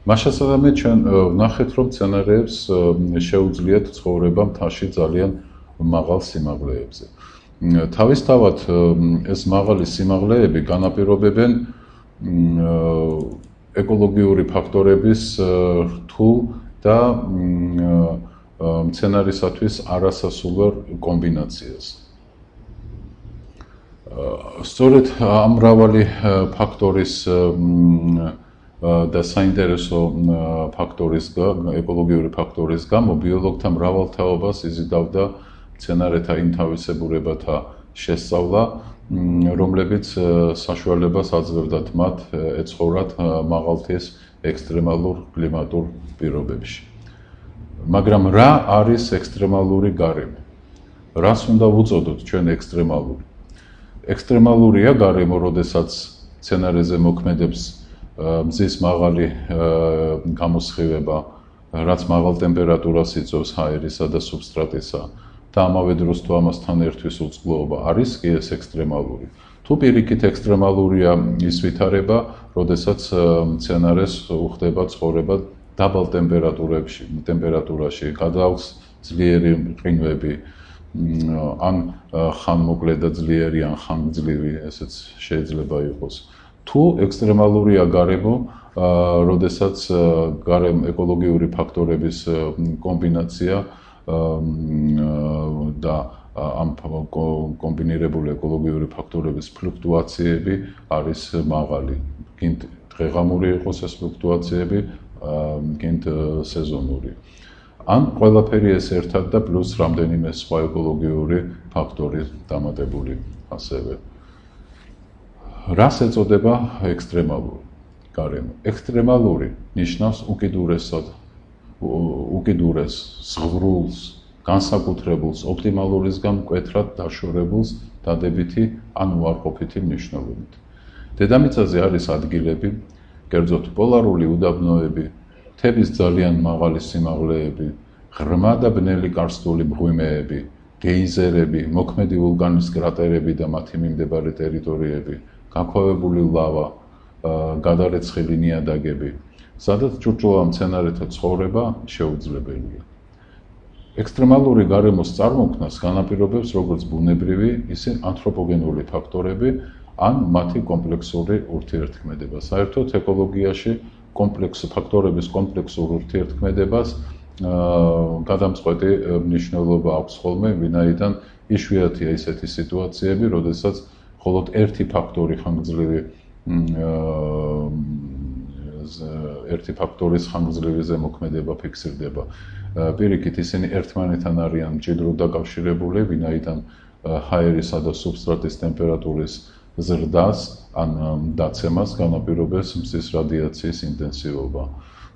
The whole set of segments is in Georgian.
მაშასადამე ჩვენ ვნახეთ, რომ მცენარეებს შეუძლიათ ცხოვრება მთაში ძალიან მაღალ სიმაღლეებზე. თავისთავად ეს მაღალი სიმაღლეები განაპირობებენ ეკოლოგიური ფაქტორების რთულ და მცენარისათვის არასასულარ კომბინაციას. სწორედ ამ მრავალი ფაქტორის და საინტერესო ფაქტორის ეკოლოგიური ფაქტორის გამო ბიოლოგთა მრავალთაობას იზიდავდა მცენარეთა ინთავისებურებათა შესწავლა, რომლებიც საშუალებას აძლევდათ მათ ეცხოვრათ მაღალთის ექსტრემალურ კლიმატურ პირობებში. მაგრამ რა არის ექსტრემალური გარემო? რას უნდა ვუწოდოთ ჩვენ ექსტრემალური? ექსტრემალურია გარემო, როდესაც მცენარეზე მოქმედებს მზის მაღალი გამოსხივება, რაც მაღალ ტემპერატურას იწვევს ჰაერისა და სუბსტრატისა და ამავე დროს თუ ამასთან ერთვის უწყლოობა, არის კი ეს ექსტრემალური. თუ პირიქით ექსტრემალურია ის ვითარება, როდესაც მცენარეს უხდება ცხოვრება დაბალ ტემპერატურაში, გადააქვს ძლიერი მყინვები, ან ხანმოკლე და ძლიერი, ან ხანგრძლივი, ესეც შეიძლება იყოს. თუ ექსტრემალურია გარემო, როდესაც ეკოლოგიური ფაქტორების კომბინაცია და ამ კომბინირებული ეკოლოგიური ფაქტორების ფლუქტუაციები არის მაღალი. გინდ დღეღამური იყოს ეს ფლუქტუაციები, გინდ სეზონური. ან ყველაფერი ეს ერთად და პლუს რამდენიმე სხვა ეკოლოგიური ფაქტორი დამატებული ასევე. რას ეწოდება ექსტრემალური გარემო? ექსტრემალური ნიშნავს უკიდურეს, ზღვრულს, განსაკუთრებულს, ოპტიმალურისგან მკვეთრად დაშორებულს დადებითი ან უარყოფითი მნიშვნელობით. დედამიწაზე არის ადგილები, კერძოდ პოლარული უდაბნოები, მთების ძალიან მაღალი სიმაღლეები, ღრმა და ბნელი კარსტული მღვიმეები, გეიზერები, მოქმედი ვულკანის კრატერები და მათი მიმდებარე ტერიტორიები, გაქვავებული ლავა, გადარეცხილი ნიადაგები, სადაც ჭურჭლოვან მცენარეთა ცხოვრება შეუძლებელია. ექსტრემალური გარემოს წარმოქმნას განაპირობებს როგორც ბუნებრივი, ისე ანთროპოგენური ფაქტორები ან მათი კომპლექსური ურთიერთქმედება. საერთოდ ეკოლოგიაში ფაქტორების კომპლექსურ ურთიერთქმედებას გადამწყვეტი მნიშვნელობა აქვს ხოლმე, ვინაიდან იშვიათია ისეთი სიტუაციები, როდესაც მხოლოდ ერთი ფაქტორის ხანგრძლივი ზემოქმედება ფიქსირდება. პირიქით ისინი ერთმანეთთან არიან მჭიდროდ დაკავშირებული, ვინაიდან ჰაერისა და სუბსტრატის ტემპერატურის ზრდას ან დაცემას განაპირობებს მზის რადიაციის ინტენსივობა.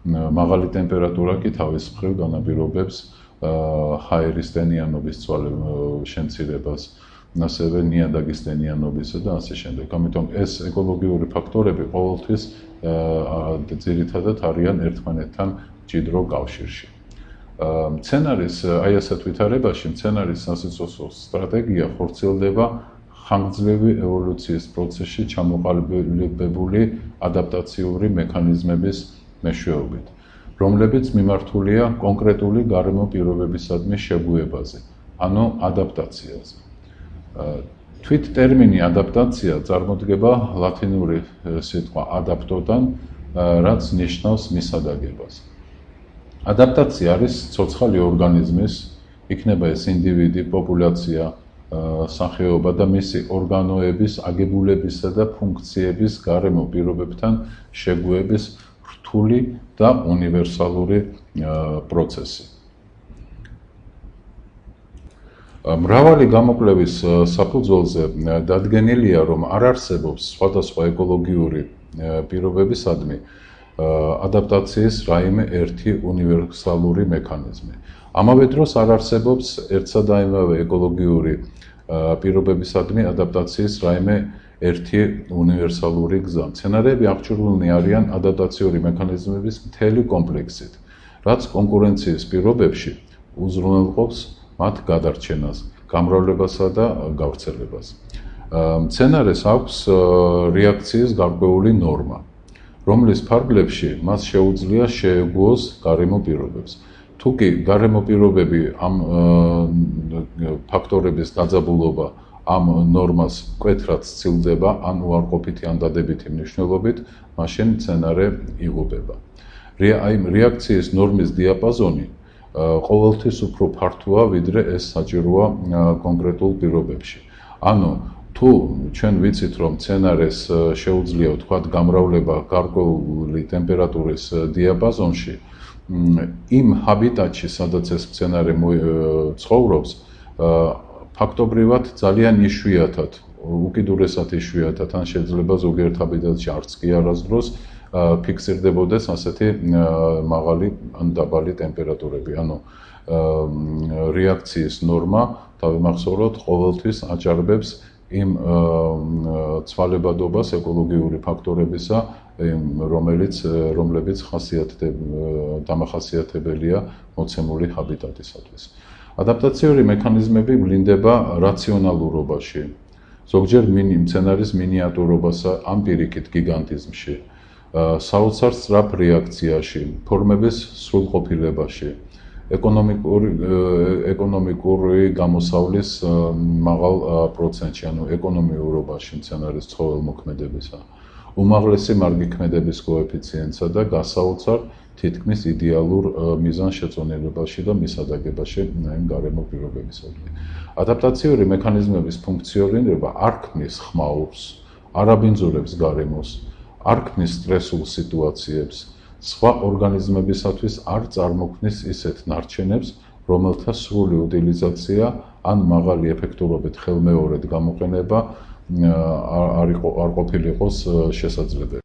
მაღალი ტემპერატურა კი თავის მხრივ განაპირობებს ჰაერის ტენიანობის შემცირებას, ასევე ნიადაგის ტენიანობისა და ასე შემდეგ. ამიტომ ეს ეკოლოგიური ფაქტორები ყოველთვის ძირითადად არიან ერთმანეთთან მჭიდრო კავშირში. მცენარის აი ასეთ ვითარებაში მცენარის სასიცოცხლო სტრატეგია ხორციელდება ხანგრძლივი ევოლუციის პროცესში ჩამოყალიბებული ადაპტაციური მექანიზმების მეშვეობით, რომლებიც მიმართულია კონკრეტული გარემო პირობებისადმი შეგუებაზე, ანუ ადაპტაციაზე. თვით ტერმინი ადაპტაცია წარმოდგება ლათინური სიტყვა adaptodან, რაც ნიშნავს მისადაგებას. ადაპტაცია არის ცოცხალი ორგანიზმის, იქნება ეს ინდივიდი, პოპულაცია, სახეობა და მისი ორგანოების აგებულებისა და ფუნქციების გარემო პირობებთან შეგუების რთული და უნივერსალური პროცესი. მრავალი გამოკვლევის საფუძველზე დადგენილია, რომ არ არსებობს სხვადასხვა ეკოლოგიური პირობებისადმი ადაპტაციის რაიმე ერთი უნივერსალური მექანიზმი. ამავე დროს არ არსებობს ერთსა და იმავე ეკოლოგიური პირობებისადმი ადაპტაციის რაიმე ერთი უნივერსალური გზა. მცენარეები აღჭურვილნი არიან ადაპტაციური მექანიზმების მთელი კომპლექსით, რაც კონკურენციის პირობებში უზრუნველყოფს მათ გადარჩენას, გამრავლებასა და გავრცელებას. მცენარეს აქვს რეაქციის გარკვეული ნორმა, რომლის ფარგლებში მას შეუძლია შეეგუოს გარემო პირობებს. თუ კი გარემო პირობები ამ ფაქტორების დაძაბულობა ამ ნორმას მკვეთრად სცილდება, ან უარყოფითი ან დადებითი მნიშვნელობით, მაშინ მცენარე იღუპება. აი რეაქციის ნორმის დიაპაზონი ყოველთვის უფრო ფართოა, ვიდრე ეს საჭიროა კონკრეტულ პირობებში. ანუ თუ ჩვენ ვიცით, რომ მცენარეს შეუძლია ვთქვათ გამრავლება გარკვეული ტემპერატურის დიაპაზონში, იმ ჰაბიტატში, სადაც ეს მცენარე ცხოვრობს, ფაქტობრივად ძალიან იშვიათად, უკიდურესად იშვიათად, ან შეიძლება ზოგიერთ ჰაბიტატში არც კი არასდროს ფიქსირდებოდეს ასეთი მაღალი ან დაბალი ტემპერატურები. ანუ რეაქციის ნორმა, დავიმახსოვროთ, ყოველთვის აჭარბებს იმ ცვალებადობას ეკოლოგიური ფაქტორებისა, რომლებიც დამახასიათებელია მოცემული ჰაბიტატისათვის. ადაპტაციური მექანიზმები ვლინდება რაციონალურობაში, ზოგჯერ მცენარის მინიატურობასა, ან პირიქით გიგანტიზმში, საოცარ სწრაფ რეაქციაში, ფორმების სრულყოფილებაში, ეკონომიკური გამოსავლის მაღალ პროცენტში, ანუ ეკონომიურობაში მცენარის ცხოველმოქმედებისა, უმაღლესი მარგი ქმედების კოეფიციენტსა და გასაოცარ თითქმის იდეალურ მიზანშეწონილებაში და მისადაგებაში იმ გარემო პირობებისადმი. ადაპტაციური მექანიზმების ფუნქციონირება არ ქმნის ხმაურს, არ აბინძურებს გარემოს, არ ქმნის სტრესულ სიტუაციებს, სხვა ორგანიზმებისათვის არ წარმოქმნის ისეთ ნარჩენებს, რომელთა სრული უტილიზაცია ან მაღალი ეფექტურობით ხელმეორედ გამოყენება არ ყოფილიყოს შესაძლებელი.